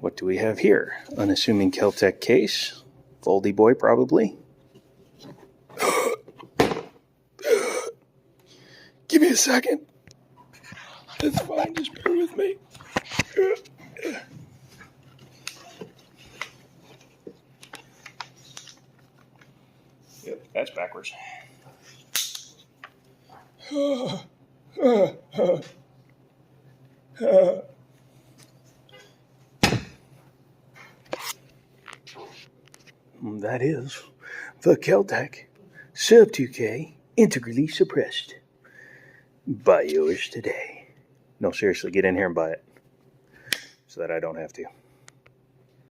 What do we have here? Unassuming Kel-Tec case. Foldy boy, probably. Give me a second. That's fine, just bear with me. Yep, that's backwards. That is the Kel-Tec Sub 2K integrally suppressed. Buy yours today. No, seriously, get in here and buy it so that I don't have to.